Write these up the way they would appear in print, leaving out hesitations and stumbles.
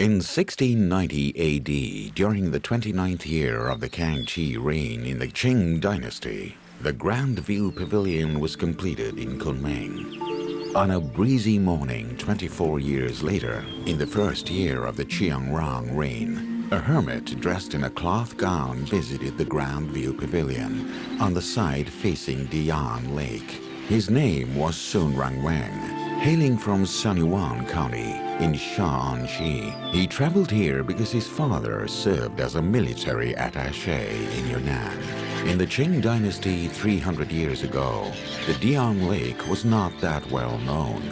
In 1690 AD, during the 29th year of the Kangxi reign in the Qing dynasty, the Grand View Pavilion was completed in Kunming. On a breezy morning 24 years later, in the first year of the Qiangrong reign, a hermit dressed in a cloth gown visited the Grand View Pavilion on the side facing Dion Lake. His name was Sun Rangwang. Hailing from Sanyuan County in Shaanxi, he traveled here because his father served as a military attaché in Yunnan. In the Qing dynasty 300 years ago, the Dion Lake was not that well known.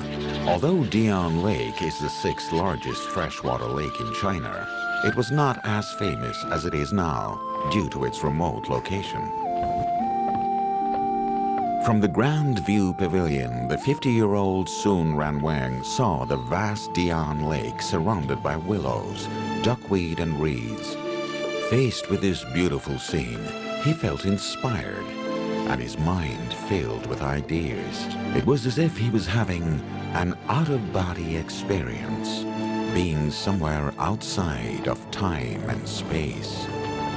Although Dion Lake is the sixth largest freshwater lake in China, it was not as famous as it is now due to its remote location. From the Grand View Pavilion, the 50-year-old Sun Ranwang saw the vast Dion Lake surrounded by willows, duckweed and reeds. Faced with this beautiful scene, he felt inspired, and his mind filled with ideas. It was as if he was having an out-of-body experience, being somewhere outside of time and space.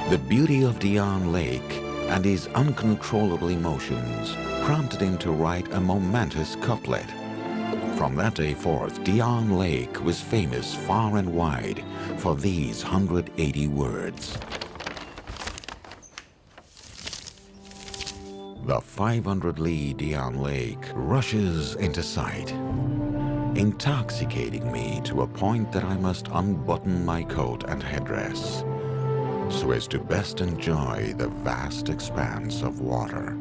The beauty of Dion Lake and his uncontrollable emotions prompted him to write a momentous couplet. From that day forth, Dion Lake was famous far and wide for these 180 words. The 500-li Dion Lake rushes into sight, intoxicating me to a point that I must unbutton my coat and headdress, so as to best enjoy the vast expanse of water.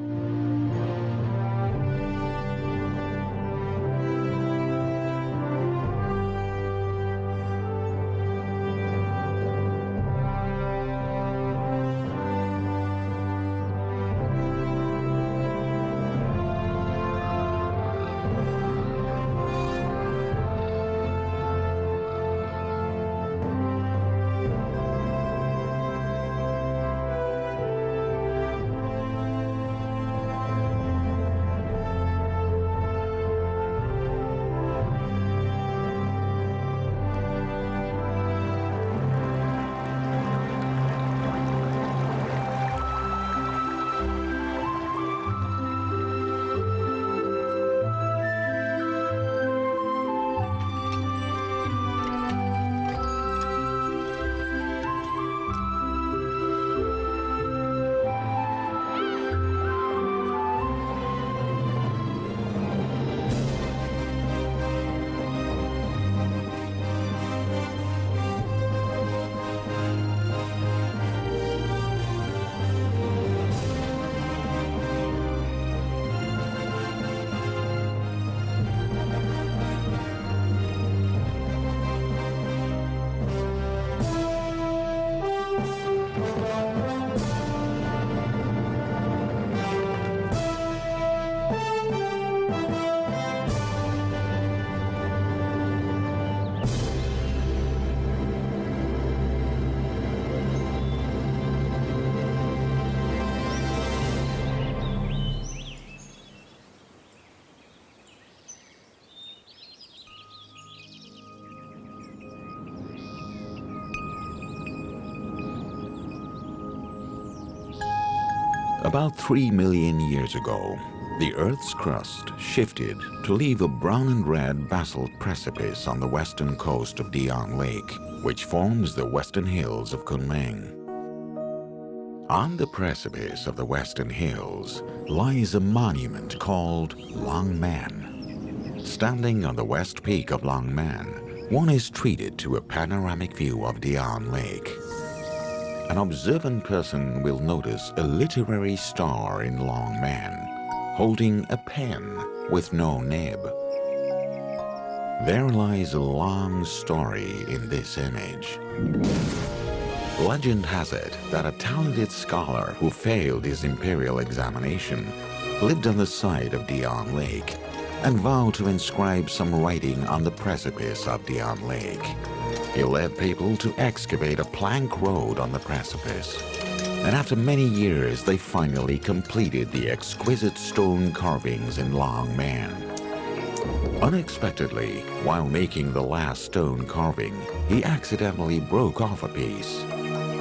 About 3 million years ago, the Earth's crust shifted to leave a brown and red basalt precipice on the western coast of Dion Lake, which forms the western hills of Kunming. On the precipice of the western hills lies a monument called Longman. Standing on the west peak of Longman, one is treated to a panoramic view of Dion Lake. An observant person will notice a literary star in Longman, holding a pen with no nib. There lies a long story in this image. Legend has it that a talented scholar who failed his imperial examination lived on the side of Dion Lake and vowed to inscribe some writing on the precipice of Dion Lake. He led people to excavate a plank road on the precipice, and after many years they finally completed the exquisite stone carvings in Longman. Unexpectedly, while making the last stone carving, he accidentally broke off a piece.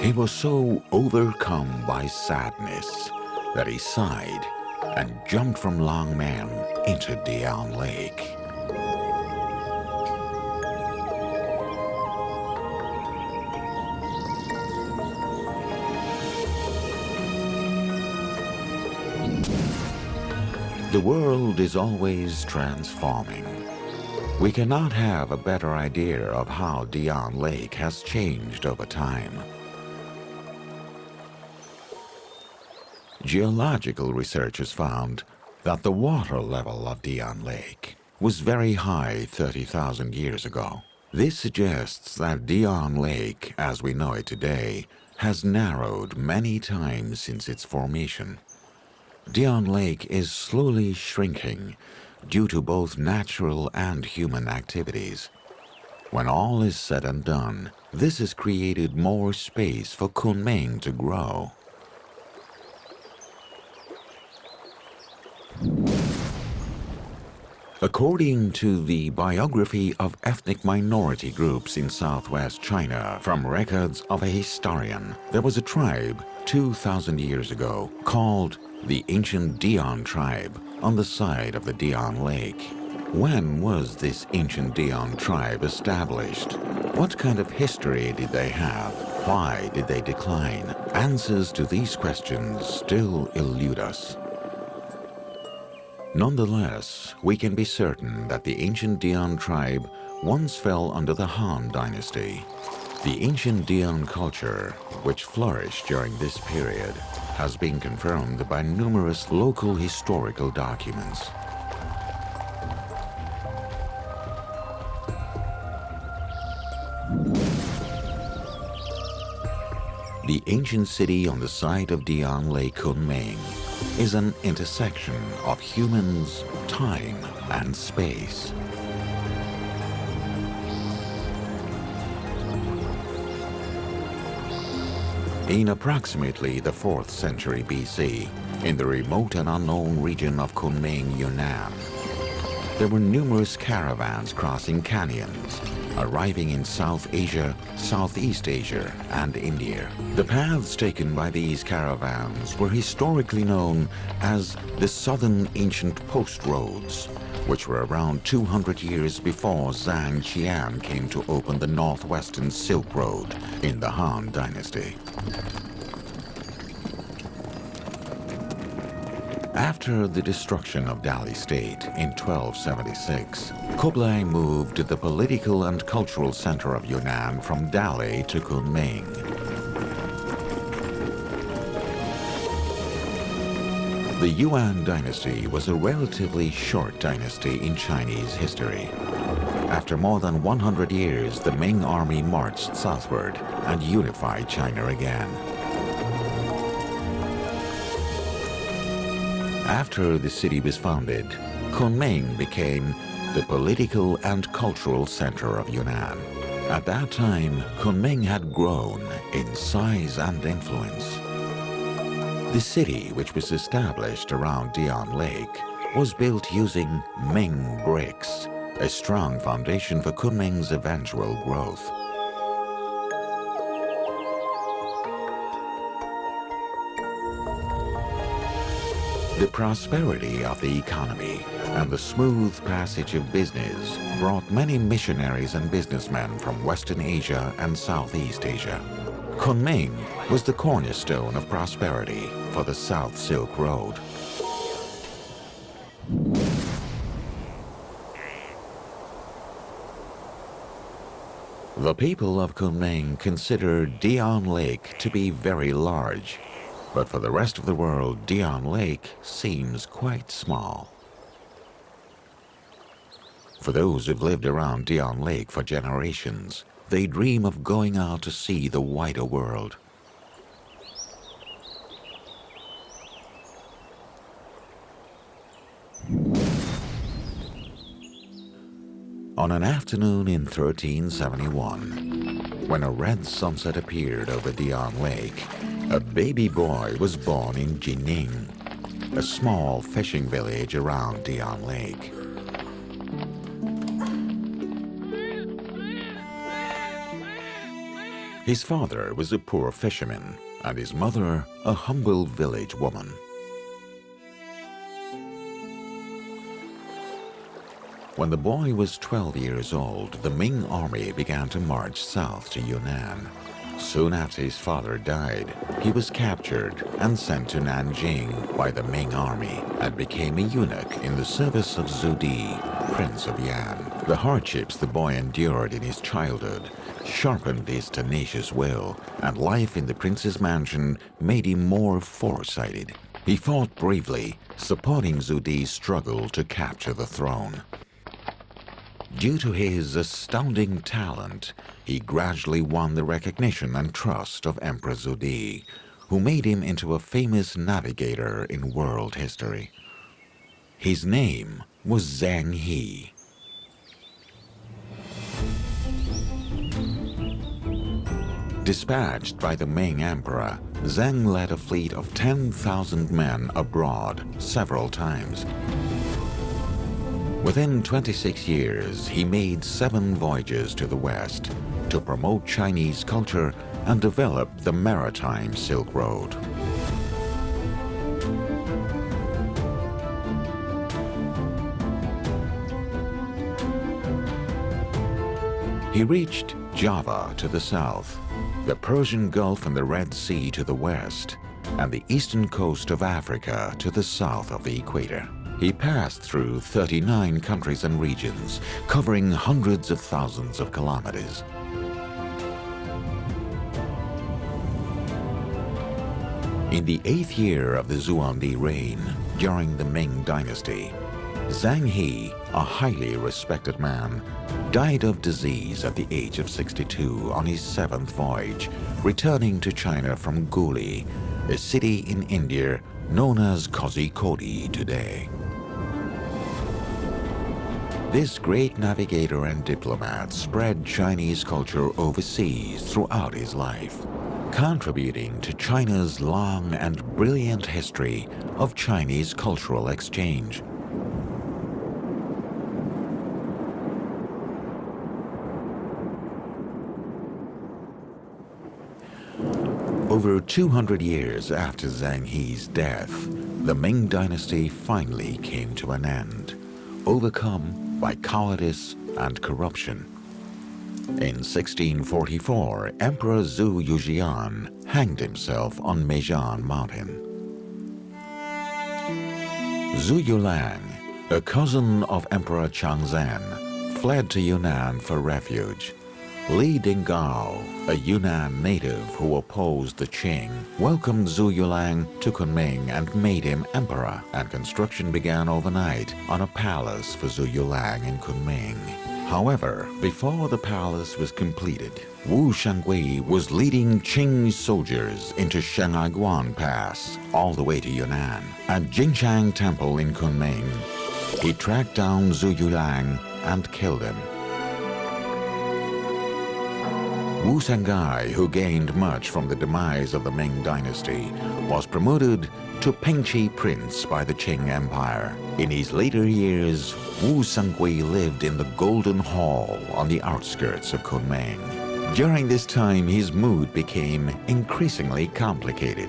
He was so overcome by sadness that he sighed and jumped from Long Man into Dion Lake. The world is always transforming. We cannot have a better idea of how Dion Lake has changed over time. Geological research has found that the water level of Dion Lake was very high 30,000 years ago. This suggests that Dion Lake, as we know it today, has narrowed many times since its formation. Dion Lake is slowly shrinking due to both natural and human activities. When all is said and done, this has created more space for Kunming to grow. According to the biography of ethnic minority groups in southwest China from records of a historian, there was a tribe 2,000 years ago called the ancient Dion tribe on the side of the Dion Lake. When was this ancient Dion tribe established? What kind of history did they have? Why did they decline? Answers to these questions still elude us. Nonetheless, we can be certain that the ancient Dion tribe once fell under the Han dynasty. The ancient Dion culture, which flourished during this period, has been confirmed by numerous local historical documents. The ancient city on the site of Dion Lake Kunming is an intersection of humans, time, and space. In approximately the 4th century BC, in the remote and unknown region of Kunming, Yunnan, there were numerous caravans crossing canyons, arriving in South Asia, Southeast Asia, and India. The paths taken by these caravans were historically known as the Southern Ancient Post Roads, which were around 200 years before Zhang Qian came to open the Northwestern Silk Road in the Han Dynasty. After the destruction of Delhi state in 1276, Kublai moved the political and cultural center of Yunnan from Delhi to Kunming. The Yuan dynasty was a relatively short dynasty in Chinese history. After more than 100 years, the Ming army marched southward and unified China again. After the city was founded, Kunming became the political and cultural center of Yunnan. At that time, Kunming had grown in size and influence. The city, which was established around Dion Lake, was built using Ming bricks, a strong foundation for Kunming's eventual growth. The prosperity of the economy and the smooth passage of business brought many missionaries and businessmen from Western Asia and Southeast Asia. Kunming was the cornerstone of prosperity for the South Silk Road. The people of Kunming consider Dion Lake to be very large, but for the rest of the world, Dion Lake seems quite small. For those who've lived around Dion Lake for generations, they dream of going out to see the wider world. On an afternoon in 1371, when a red sunset appeared over Dion Lake, a baby boy was born in Jining, a small fishing village around Dion Lake. His father was a poor fisherman, and his mother a humble village woman. When the boy was 12 years old, the Ming army began to march south to Yunnan. Soon after his father died, he was captured and sent to Nanjing by the Ming army and became a eunuch in the service of Zhu Di, Prince of Yan. The hardships the boy endured in his childhood sharpened his tenacious will, and life in the prince's mansion made him more foresighted. He fought bravely, supporting Zhu Di's struggle to capture the throne. Due to his astounding talent, he gradually won the recognition and trust of Emperor Zhu Di, who made him into a famous navigator in world history. His name was Zhang He. Dispatched by the Ming Emperor, Zhang led a fleet of 10,000 men abroad several times. Within 26 years, he made 7 voyages to the west to promote Chinese culture and develop the maritime Silk Road. He reached Java to the south, the Persian Gulf and the Red Sea to the west, and the eastern coast of Africa to the south of the equator. He passed through 39 countries and regions, covering hundreds of thousands of kilometers. In the 8th year of the Xuandi reign, during the Ming dynasty, Zhang He, a highly respected man, died of disease at the age of 62 on his 7th voyage, returning to China from Guli, a city in India known as Kozhikode today. This great navigator and diplomat spread Chinese culture overseas throughout his life, contributing to China's long and brilliant history of Chinese cultural exchange. Over 200 years after Zhang He's death, the Ming dynasty finally came to an end, overcome by cowardice and corruption. In 1644, Emperor Zhu Yuxian hanged himself on Meijian Mountain. Zhu Yulang, a cousin of Emperor Changzhen, fled to Yunnan for refuge. Li Dinggao, a Yunnan native who opposed the Qing, welcomed Zhu Yulang to Kunming and made him emperor, and construction began overnight on a palace for Zhu Yulang in Kunming. However, before the palace was completed, Wu Shangui was leading Qing soldiers into Shanhaiguan Pass, all the way to Yunnan. At Jingshang Temple in Kunming, he tracked down Zhu Yulang and killed him. Wu Shangai, who gained much from the demise of the Ming dynasty, was promoted to Pengqi Prince by the Qing Empire. In his later years, Wu Sangui lived in the Golden Hall on the outskirts of Kunming. During this time, his mood became increasingly complicated.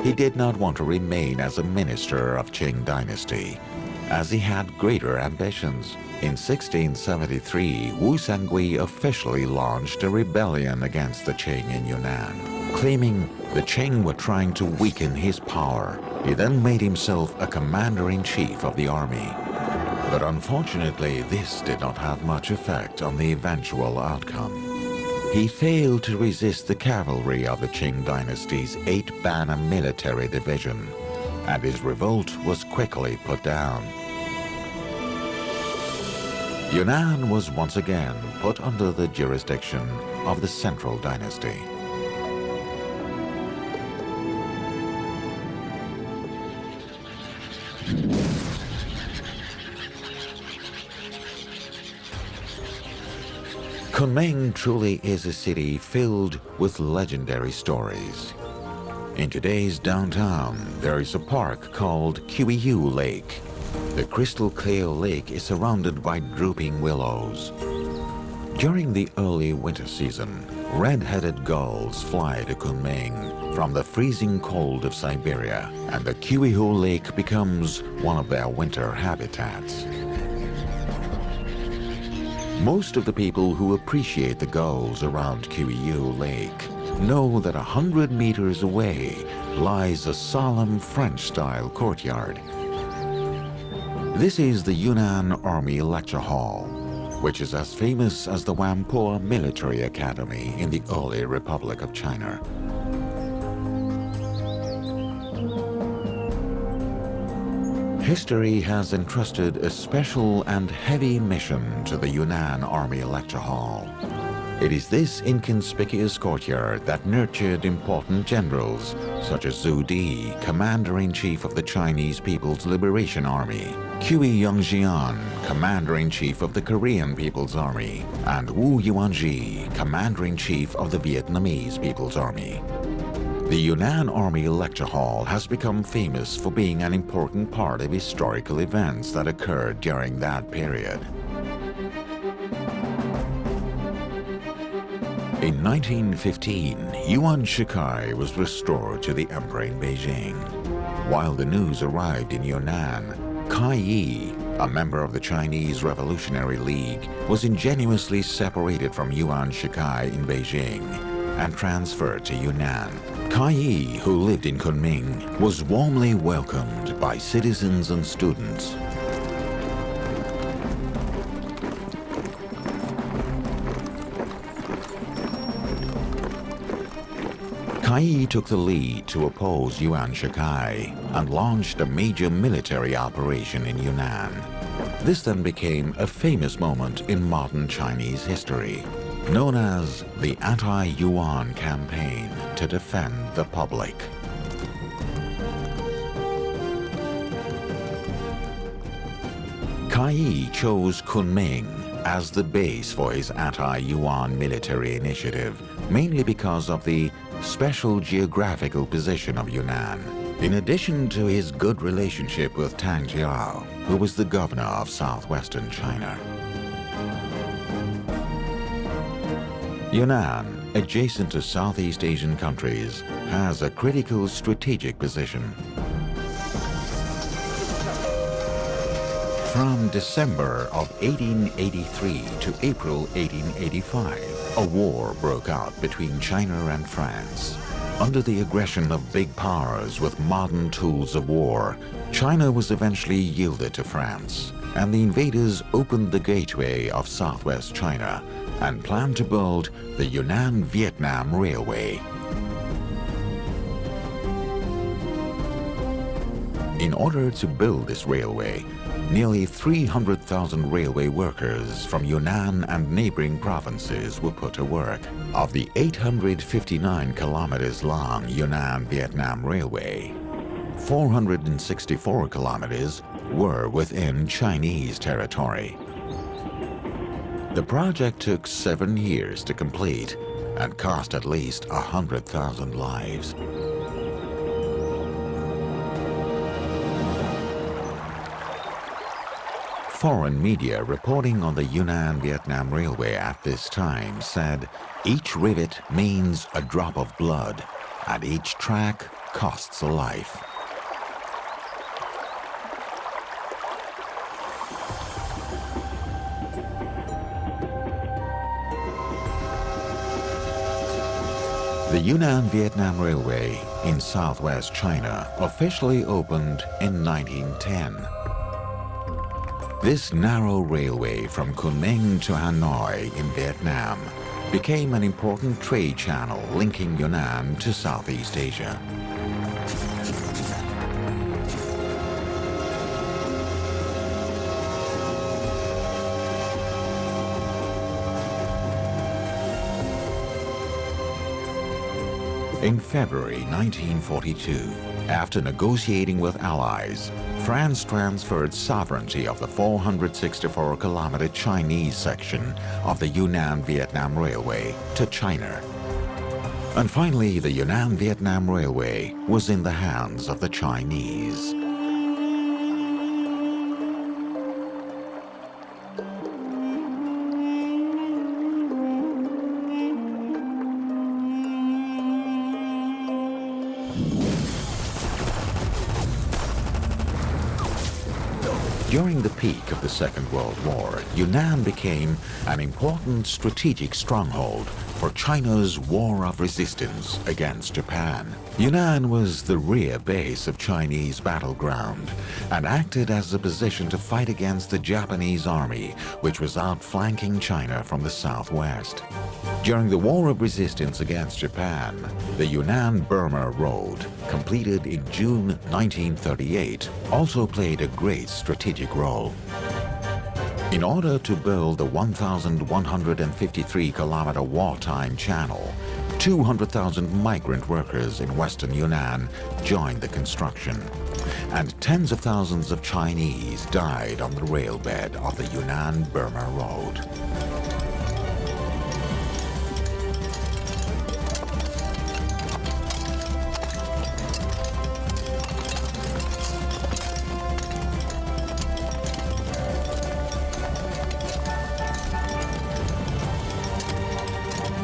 He did not want to remain as a minister of Qing dynasty, as he had greater ambitions. In 1673, Wu Sangui officially launched a rebellion against the Qing in Yunnan, claiming the Qing were trying to weaken his power. He then made himself a commander-in-chief of the army. But unfortunately, this did not have much effect on the eventual outcome. He failed to resist the cavalry of the Qing dynasty's 8-banner military division, and his revolt was quickly put down. Yunnan was once again put under the jurisdiction of the Central Dynasty. Kunming truly is a city filled with legendary stories. In today's downtown, there is a park called Qiyu Lake. The crystal clear lake is surrounded by drooping willows. During the early winter season, red-headed gulls fly to Kunming from the freezing cold of Siberia, and the Qiuhu Lake becomes one of their winter habitats. Most of the people who appreciate the gulls around Qiuhu Lake know that 100 meters away lies a solemn French-style courtyard. This is the Yunnan Army Lecture Hall, which is as famous as the Whampoa Military Academy in the early Republic of China. History has entrusted a special and heavy mission to the Yunnan Army Lecture Hall. It is this inconspicuous courtyard that nurtured important generals such as Zhu Di, Commander-in-Chief of the Chinese People's Liberation Army, Cui Yongxian, Commander-in-Chief of the Korean People's Army, and Wu Yuanji, Commander-in-Chief of the Vietnamese People's Army. The Yunnan Army Lecture Hall has become famous for being an important part of historical events that occurred during that period. In 1915, Yuan Shikai was restored to the emperor in Beijing. While the news arrived in Yunnan, Kai Yi, a member of the Chinese Revolutionary League, was ingeniously separated from Yuan Shikai in Beijing and transferred to Yunnan. Kai Yi, who lived in Kunming, was warmly welcomed by citizens and students. Kai Yi took the lead to oppose Yuan Shikai and launched a major military operation in Yunnan. This then became a famous moment in modern Chinese history, known as the Anti-Yuan Campaign to defend the public. Kai Yi chose Kunming as the base for his anti-Yuan military initiative, mainly because of the special geographical position of Yunnan, in addition to his good relationship with Tang Jiao, who was the governor of southwestern China. Yunnan, adjacent to Southeast Asian countries, has a critical strategic position. From December of 1883 to April 1885, a war broke out between China and France. Under the aggression of big powers with modern tools of war, China was eventually yielded to France, and the invaders opened the gateway of southwest China and planned to build the Yunnan-Vietnam Railway. In order to build this railway, nearly 300,000 railway workers from Yunnan and neighboring provinces were put to work. Of the 859 kilometers long Yunnan-Vietnam Railway, 464 kilometers were within Chinese territory. The project took 7 years to complete and cost at least 100,000 lives. Foreign media reporting on the Yunnan-Vietnam Railway at this time said each rivet means a drop of blood and each track costs a life. The Yunnan-Vietnam Railway in southwest China officially opened in 1910. This narrow railway from Kunming to Hanoi in Vietnam became an important trade channel linking Yunnan to Southeast Asia. In February 1942, after negotiating with allies, France transferred sovereignty of the 464-kilometer Chinese section of the Yunnan-Vietnam Railway to China. And finally, the Yunnan-Vietnam Railway was in the hands of the Chinese. During the peak of the Second World War, Yunnan became an important strategic stronghold for China's war of resistance against Japan. Yunnan was the rear base of Chinese battleground and acted as a position to fight against the Japanese army, which was outflanking China from the southwest. During the War of Resistance against Japan, the Yunnan-Burma Road, completed in June 1938, also played a great strategic role. In order to build the 1,153-kilometer wartime channel, 200,000 migrant workers in western Yunnan joined the construction, and tens of thousands of Chinese died on the railbed of the Yunnan-Burma Road.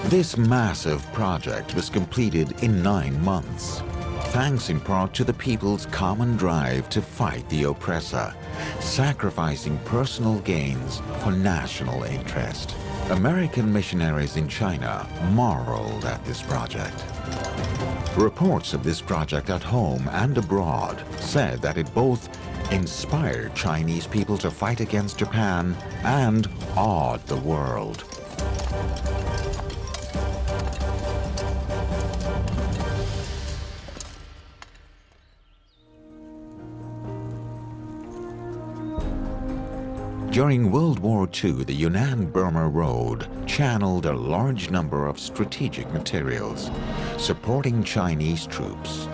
This massive project was completed in 9 months, thanks in part to the people's common drive to fight the oppressor, sacrificing personal gains for national interest. American missionaries in China marveled at this project. Reports of this project at home and abroad said that it both inspired Chinese people to fight against Japan and awed the world. During World War II, the Yunnan-Burma Road channeled a large number of strategic materials, supporting Chinese troops,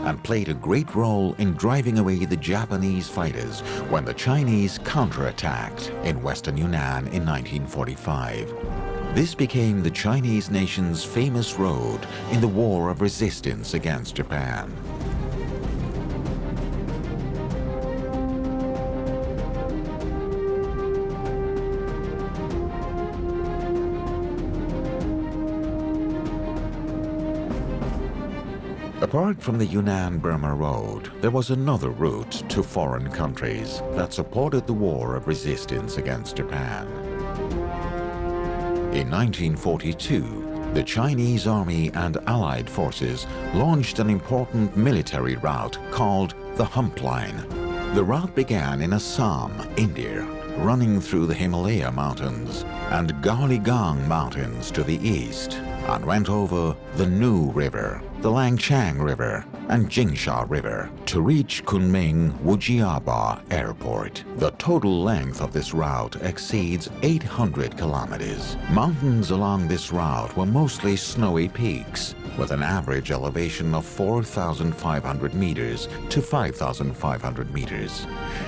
and played a great role in driving away the Japanese fighters when the Chinese counterattacked in western Yunnan in 1945. This became the Chinese nation's famous road in the War of Resistance against Japan. Apart from the Yunnan-Burma Road, there was another route to foreign countries that supported the War of Resistance against Japan. In 1942, the Chinese Army and Allied forces launched an important military route called the Hump Line. The route began in Assam, India, running through the Himalaya Mountains and Gaoligang Mountains to the east, and went over the Nu River, the Langchang River, and Jingsha River to reach Kunming Wujiaba Airport. The total length of this route exceeds 800 kilometers. Mountains along this route were mostly snowy peaks, with an average elevation of 4,500 meters to 5,500 meters,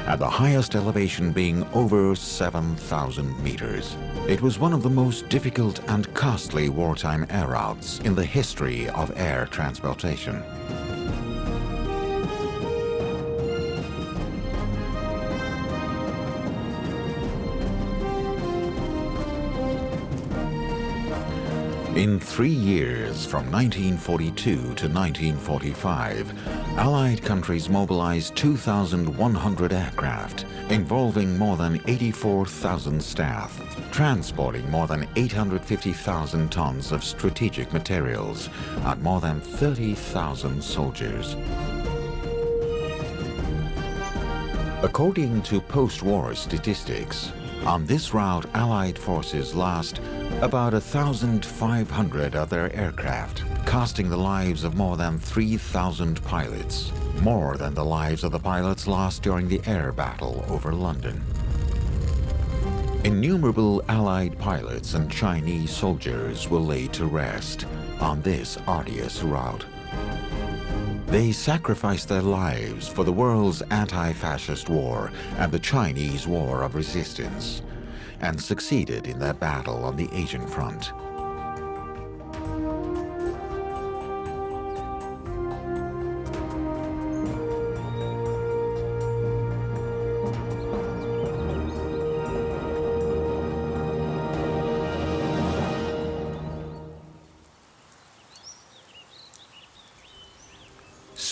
and the highest elevation being over 7,000 meters. It was one of the most difficult and costly wartime air routes in the history of air transportation. In 3 years, from 1942 to 1945, Allied countries mobilized 2,100 aircraft, involving more than 84,000 staff, transporting more than 850,000 tons of strategic materials and more than 30,000 soldiers. According to post-war statistics, on this route, Allied forces lost about 1,500 of their aircraft, costing the lives of more than 3,000 pilots, more than the lives of the pilots lost during the air battle over London. Innumerable Allied pilots and Chinese soldiers were laid to rest on this arduous route. They sacrificed their lives for the world's anti-fascist war and the Chinese War of Resistance, and succeeded in their battle on the Asian front.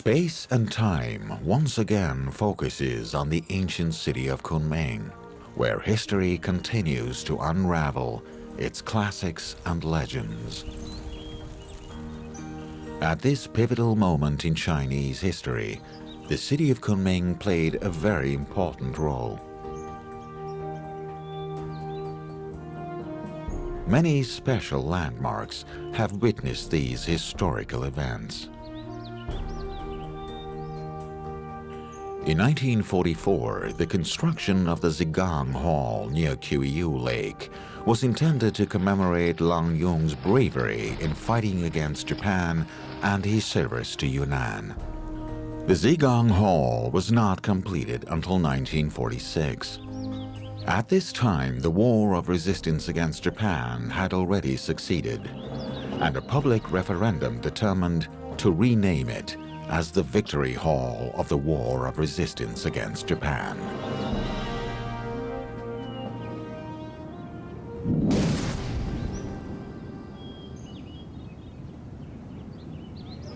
Space and time once again focuses on the ancient city of Kunming, where history continues to unravel its classics and legends. At this pivotal moment in Chinese history, the city of Kunming played a very important role. Many special landmarks have witnessed these historical events. In 1944, the construction of the Zigang Hall near Qiyu Lake was intended to commemorate Lang Yong's bravery in fighting against Japan and his service to Yunnan. The Zigang Hall was not completed until 1946. At this time, the War of Resistance against Japan had already succeeded, and a public referendum determined to rename it as the Victory Hall of the War of Resistance against Japan.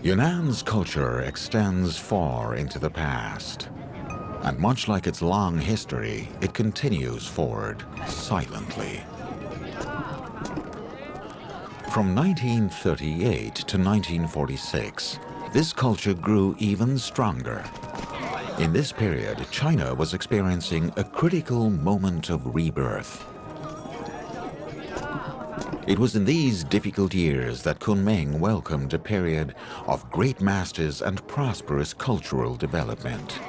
Yunnan's culture extends far into the past, and much like its long history, it continues forward silently. From 1938 to 1946, this culture grew even stronger. In this period, China was experiencing a critical moment of rebirth. It was in these difficult years that Kunming welcomed a period of great masters and prosperous cultural development.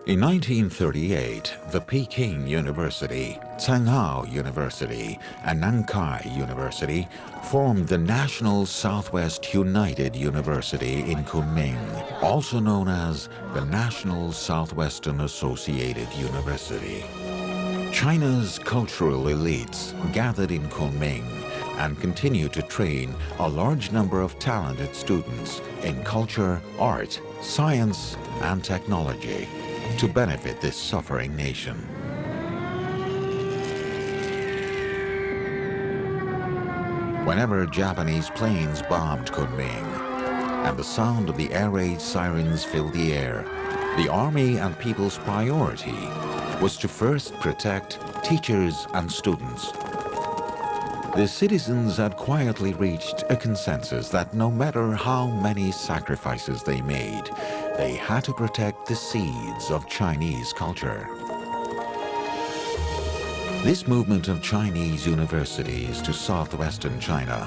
In 1938, the Peking University, Tsinghua University, and Nankai University formed the National Southwest United University in Kunming, also known as the National Southwestern Associated University. China's cultural elites gathered in Kunming and continue to train a large number of talented students in culture, art, science, and technology to benefit this suffering nation. Whenever Japanese planes bombed Kunming and the sound of the air raid sirens filled the air, the army and people's priority was to first protect teachers and students. The citizens had quietly reached a consensus that no matter how many sacrifices they made, they had to protect the seeds of Chinese culture. This movement of Chinese universities to southwestern China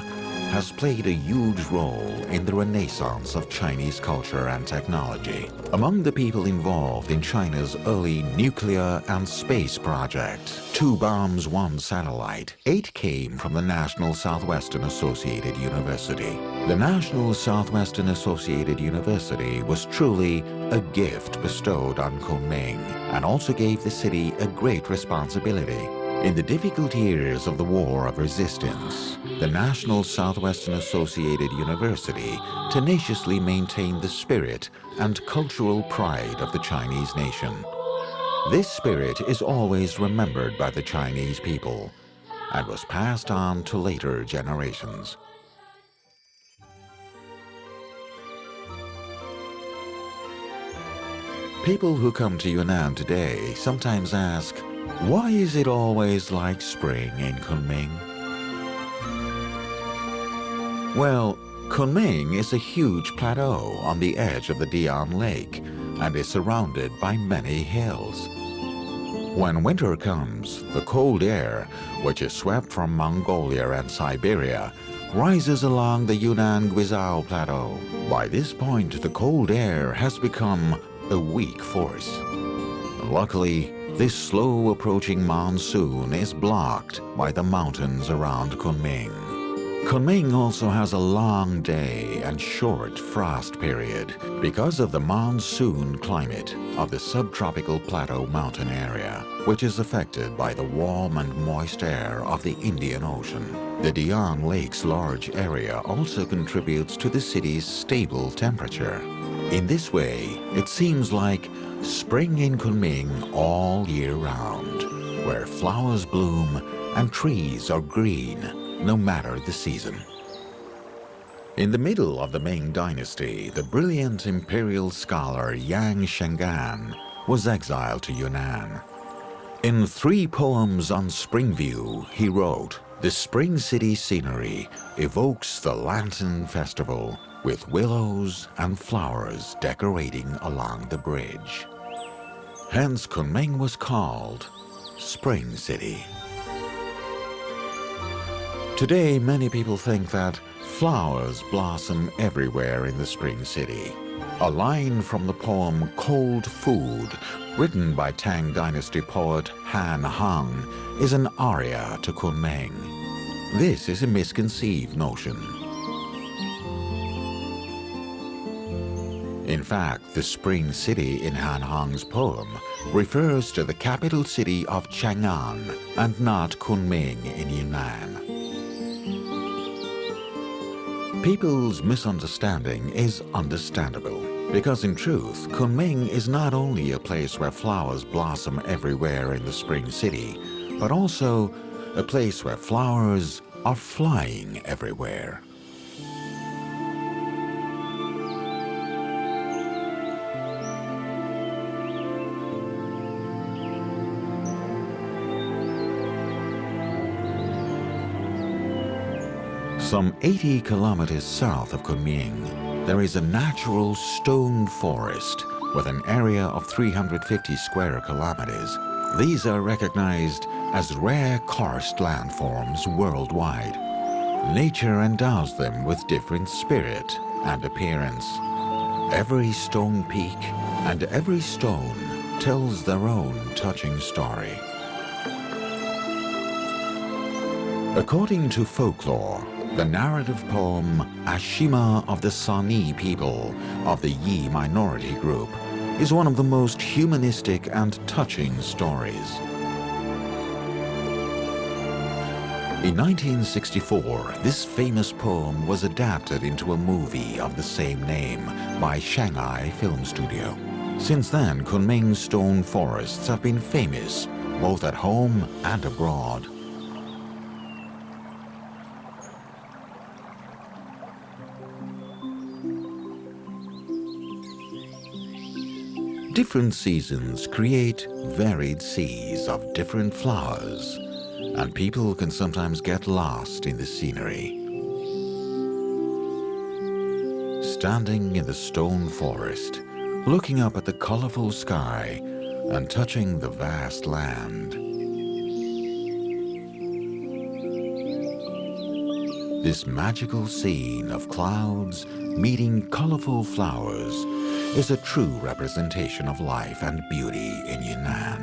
has played a huge role in the renaissance of Chinese culture and technology. Among the people involved in China's early nuclear and space project, 2 bombs, 1 satellite, 8 came from the National Southwestern Associated University. The National Southwestern Associated University was truly a gift bestowed on Kunming and also gave the city a great responsibility. In the difficult years of the War of Resistance, the National Southwestern Associated University tenaciously maintained the spirit and cultural pride of the Chinese nation. This spirit is always remembered by the Chinese people and was passed on to later generations. People who come to Yunnan today sometimes ask, why is it always like spring in Kunming? Well, Kunming is a huge plateau on the edge of the Dion Lake and is surrounded by many hills. When winter comes, the cold air, which is swept from Mongolia and Siberia, rises along the Yunnan Guizhou Plateau. By this point, the cold air has become a weak force. Luckily, this slow approaching monsoon is blocked by the mountains around Kunming. Kunming also has a long day and short frost period because of the monsoon climate of the subtropical plateau mountain area, which is affected by the warm and moist air of the Indian Ocean. The Dion Lake's large area also contributes to the city's stable temperature. In this way, it seems like spring in Kunming all year round, where flowers bloom and trees are green no matter the season. In the middle of the Ming dynasty, the brilliant imperial scholar Yang Shengan was exiled to Yunnan. In 3 poems on Springview, he wrote, "The spring city scenery evokes the Lantern Festival with willows and flowers decorating along the bridge." Hence, Kunming was called Spring City. Today, many people think that flowers blossom everywhere in the spring city. A line from the poem Cold Food, written by Tang Dynasty poet Han Hung, is an aria to Kunming. This is a misconceived notion. In fact, the spring city in Han Hung's poem refers to the capital city of Chang'an and not Kunming in Yunnan. People's misunderstanding is understandable, because in truth, Kunming is not only a place where flowers blossom everywhere in the spring city, but also a place where flowers are flying everywhere. Some 80 kilometers south of Kunming, there is a natural stone forest with an area of 350 square kilometers. These are recognized as rare karst landforms worldwide. Nature endows them with different spirit and appearance. Every stone peak and every stone tells their own touching story. According to folklore, the narrative poem Ashima of the Sani people of the Yi minority group is one of the most humanistic and touching stories. In 1964, this famous poem was adapted into a movie of the same name by Shanghai Film Studio. Since then, Kunming stone forests have been famous both at home and abroad. Different seasons create varied seas of different flowers, and people can sometimes get lost in the scenery. Standing in the stone forest, looking up at the colorful sky and touching the vast land. This magical scene of clouds meeting colorful flowers is a true representation of life and beauty in Yunnan.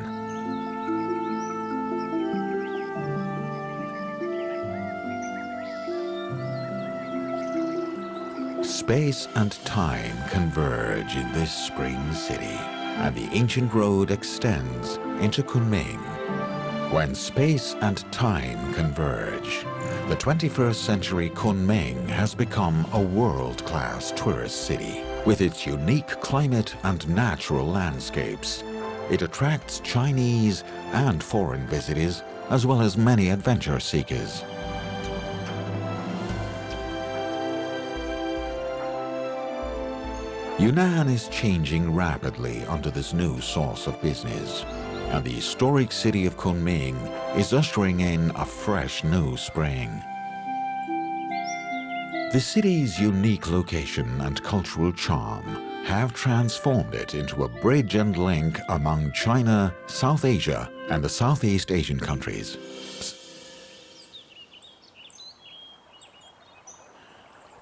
Space and time converge in this spring city, and the ancient road extends into Kunming. When space and time converge, the 21st century Kunming has become a world-class tourist city. With its unique climate and natural landscapes, it attracts Chinese and foreign visitors, as well as many adventure seekers. Yunnan is changing rapidly under this new source of business, and the historic city of Kunming is ushering in a fresh new spring. The city's unique location and cultural charm have transformed it into a bridge and link among China, South Asia, and the Southeast Asian countries.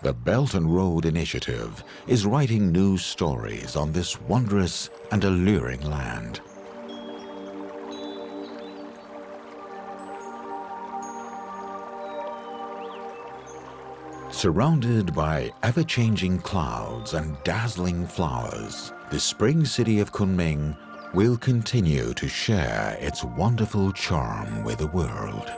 The Belt and Road Initiative is writing new stories on this wondrous and alluring land. Surrounded by ever-changing clouds and dazzling flowers, the spring city of Kunming will continue to share its wonderful charm with the world.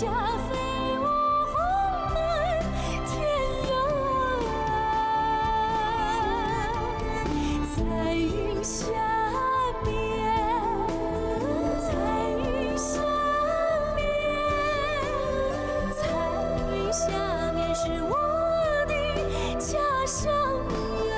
霞飞舞红满天涯，在云下面，在云下面，在云下面是我的家乡呀。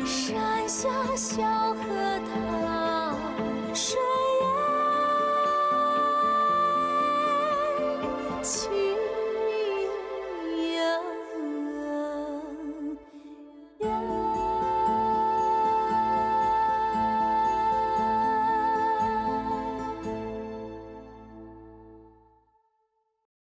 山下小河淌水呀，清